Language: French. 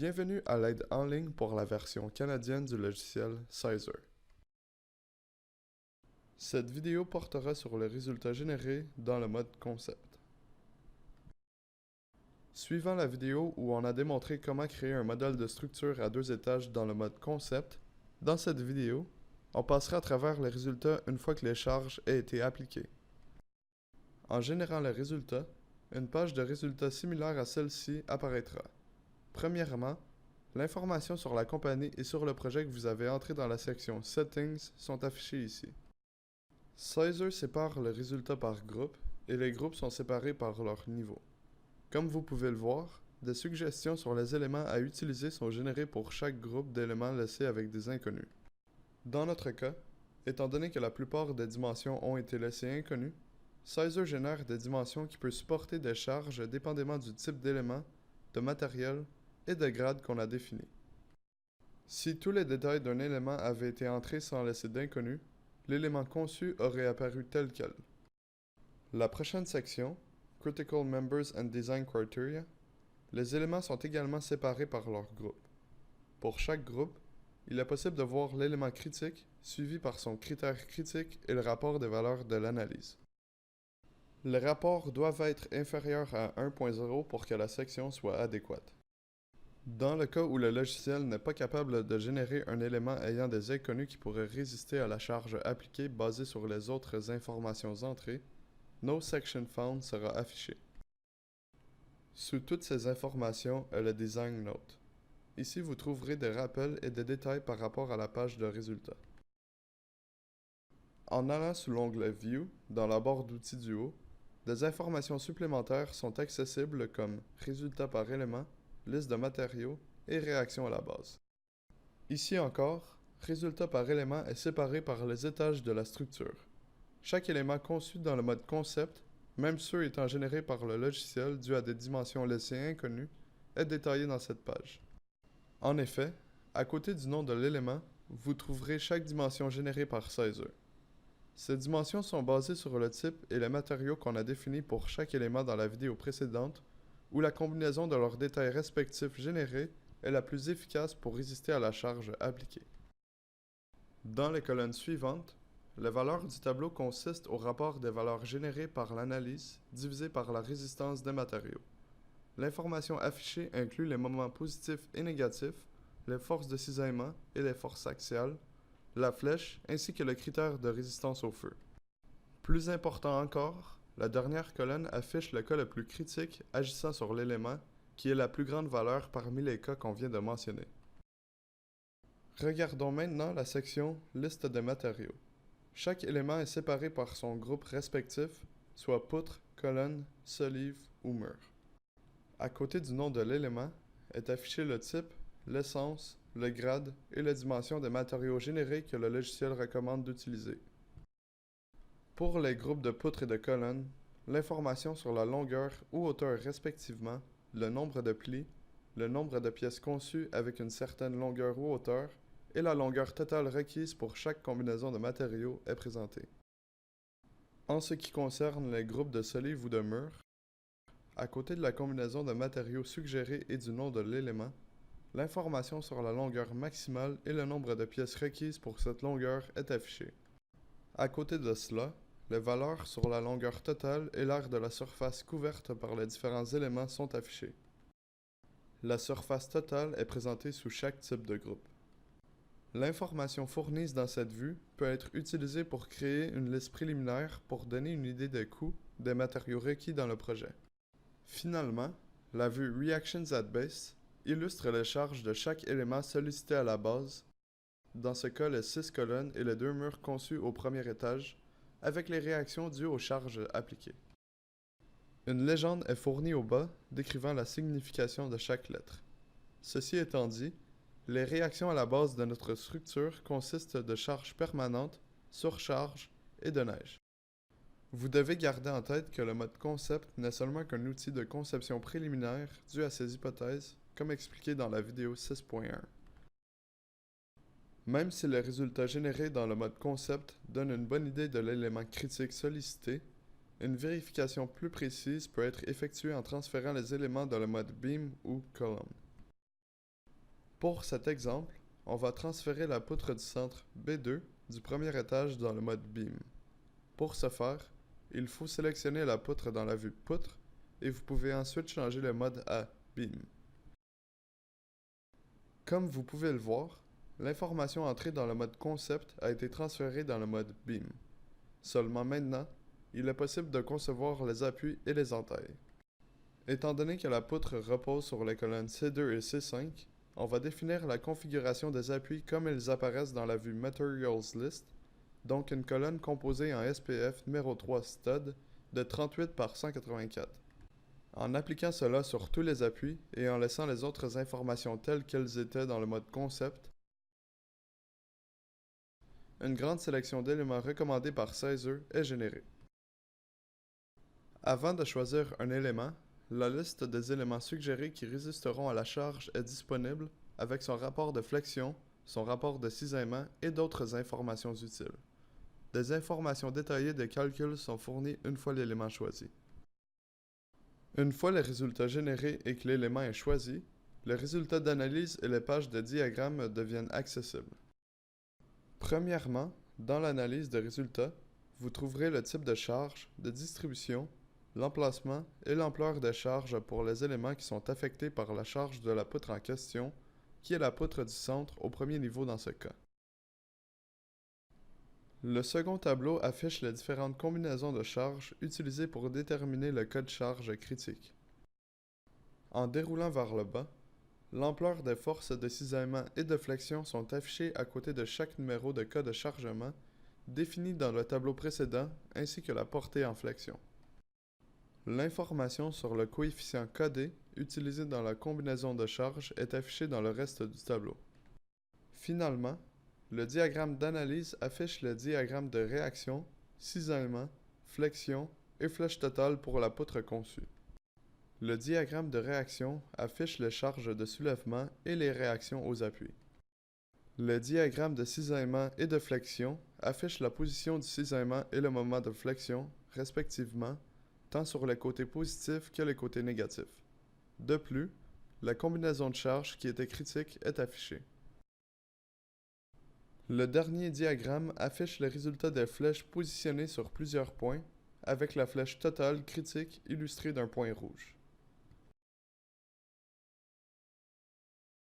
Bienvenue à l'aide en ligne pour la version canadienne du logiciel Sizer. Cette vidéo portera sur le résultat généré dans le mode concept. Suivant la vidéo où on a démontré comment créer un modèle de structure à 2 étages dans le mode concept, dans cette vidéo, on passera à travers les résultats une fois que les charges aient été appliquées. En générant les résultats, une page de résultats similaire à celle-ci apparaîtra. Premièrement, l'information sur la compagnie et sur le projet que vous avez entré dans la section Settings sont affichées ici. Sizer sépare le résultat par groupe et les groupes sont séparés par leur niveau. Comme vous pouvez le voir, des suggestions sur les éléments à utiliser sont générées pour chaque groupe d'éléments laissés avec des inconnus. Dans notre cas, étant donné que la plupart des dimensions ont été laissées inconnues, Sizer génère des dimensions qui peuvent supporter des charges dépendamment du type d'élément, de matériel et de grade qu'on a défini. Si tous les détails d'un élément avaient été entrés sans laisser d'inconnu, l'élément conçu aurait apparu tel quel. La prochaine section, Critical Members and Design Criteria, les éléments sont également séparés par leur groupe. Pour chaque groupe, il est possible de voir l'élément critique suivi par son critère critique et le rapport des valeurs de l'analyse. Les rapports doivent être inférieurs à 1.0 pour que la section soit adéquate. Dans le cas où le logiciel n'est pas capable de générer un élément ayant des inconnus qui pourraient résister à la charge appliquée basée sur les autres informations entrées, No Section Found sera affiché. Sous toutes ces informations est le Design Note. Ici, vous trouverez des rappels et des détails par rapport à la page de résultats. En allant sous l'onglet View, dans la barre d'outils du haut, des informations supplémentaires sont accessibles comme résultats par élément, liste de matériaux et réaction à la base. Ici encore, résultat par élément est séparé par les étages de la structure. Chaque élément conçu dans le mode concept, même ceux étant générés par le logiciel dû à des dimensions laissées inconnues, est détaillé dans cette page. En effet, à côté du nom de l'élément, vous trouverez chaque dimension générée par Sizer. Ces dimensions sont basées sur le type et les matériaux qu'on a définis pour chaque élément dans la vidéo précédente, où la combinaison de leurs détails respectifs générés est la plus efficace pour résister à la charge appliquée. Dans les colonnes suivantes, les valeurs du tableau consistent au rapport des valeurs générées par l'analyse divisé par la résistance des matériaux. L'information affichée inclut les moments positifs et négatifs, les forces de cisaillement et les forces axiales, la flèche ainsi que le critère de résistance au feu. Plus important encore, la dernière colonne affiche le cas le plus critique agissant sur l'élément, qui est la plus grande valeur parmi les cas qu'on vient de mentionner. Regardons maintenant la section Liste des matériaux. Chaque élément est séparé par son groupe respectif, soit poutre, colonne, solive ou mur. À côté du nom de l'élément est affiché le type, l'essence, le grade et la dimension des matériaux générés que le logiciel recommande d'utiliser. Pour les groupes de poutres et de colonnes, l'information sur la longueur ou hauteur respectivement, le nombre de plis, le nombre de pièces conçues avec une certaine longueur ou hauteur et la longueur totale requise pour chaque combinaison de matériaux est présentée. En ce qui concerne les groupes de solives ou de murs, à côté de la combinaison de matériaux suggérés et du nom de l'élément, l'information sur la longueur maximale et le nombre de pièces requises pour cette longueur est affichée. À côté de cela, les valeurs sur la longueur totale et l'aire de la surface couverte par les différents éléments sont affichées. La surface totale est présentée sous chaque type de groupe. L'information fournie dans cette vue peut être utilisée pour créer une liste préliminaire pour donner une idée des coûts des matériaux requis dans le projet. Finalement, la vue Reactions at Base illustre les charges de chaque élément sollicité à la base, dans ce cas les 6 colonnes et les 2 murs conçus au premier étage, avec les réactions dues aux charges appliquées. Une légende est fournie au bas décrivant la signification de chaque lettre. Ceci étant dit, les réactions à la base de notre structure consistent de charges permanentes, surcharges et de neige. Vous devez garder en tête que le mode concept n'est seulement qu'un outil de conception préliminaire dû à ses hypothèses, comme expliqué dans la vidéo 6.1. Même si les résultats générés dans le mode concept donnent une bonne idée de l'élément critique sollicité, une vérification plus précise peut être effectuée en transférant les éléments dans le mode beam ou column. Pour cet exemple, on va transférer la poutre du centre B2 du premier étage dans le mode Beam. Pour ce faire, il faut sélectionner la poutre dans la vue Poutre et vous pouvez ensuite changer le mode à Beam. Comme vous pouvez le voir, l'information entrée dans le mode Concept a été transférée dans le mode Beam. Seulement maintenant, il est possible de concevoir les appuis et les entailles. Étant donné que la poutre repose sur les colonnes C2 et C5, on va définir la configuration des appuis comme ils apparaissent dans la vue Materials List, donc une colonne composée en SPF numéro 3 stud de 38 par 184. En appliquant cela sur tous les appuis et en laissant les autres informations telles qu'elles étaient dans le mode Concept, une grande sélection d'éléments recommandés par Caesar est générée. Avant de choisir un élément, la liste des éléments suggérés qui résisteront à la charge est disponible avec son rapport de flexion, son rapport de cisaillement et d'autres informations utiles. Des informations détaillées des calculs sont fournies une fois l'élément choisi. Une fois les résultats générés et que l'élément est choisi, les résultats d'analyse et les pages de diagrammes deviennent accessibles. Premièrement, dans l'analyse de résultats, vous trouverez le type de charge, de distribution, l'emplacement et l'ampleur des charges pour les éléments qui sont affectés par la charge de la poutre en question, qui est la poutre du centre au premier niveau dans ce cas. Le second tableau affiche les différentes combinaisons de charges utilisées pour déterminer le cas de charge critique. En déroulant vers le bas, l'ampleur des forces de cisaillement et de flexion sont affichées à côté de chaque numéro de cas de chargement défini dans le tableau précédent ainsi que la portée en flexion. L'information sur le coefficient KD utilisé dans la combinaison de charges est affichée dans le reste du tableau. Finalement, le diagramme d'analyse affiche le diagramme de réaction, cisaillement, flexion et flèche totale pour la poutre conçue. Le diagramme de réaction affiche les charges de soulèvement et les réactions aux appuis. Le diagramme de cisaillement et de flexion affiche la position du cisaillement et le moment de flexion, respectivement, tant sur les côtés positifs que les côtés négatifs. De plus, la combinaison de charges qui était critique est affichée. Le dernier diagramme affiche les résultats des flèches positionnées sur plusieurs points, avec la flèche totale critique illustrée d'un point rouge.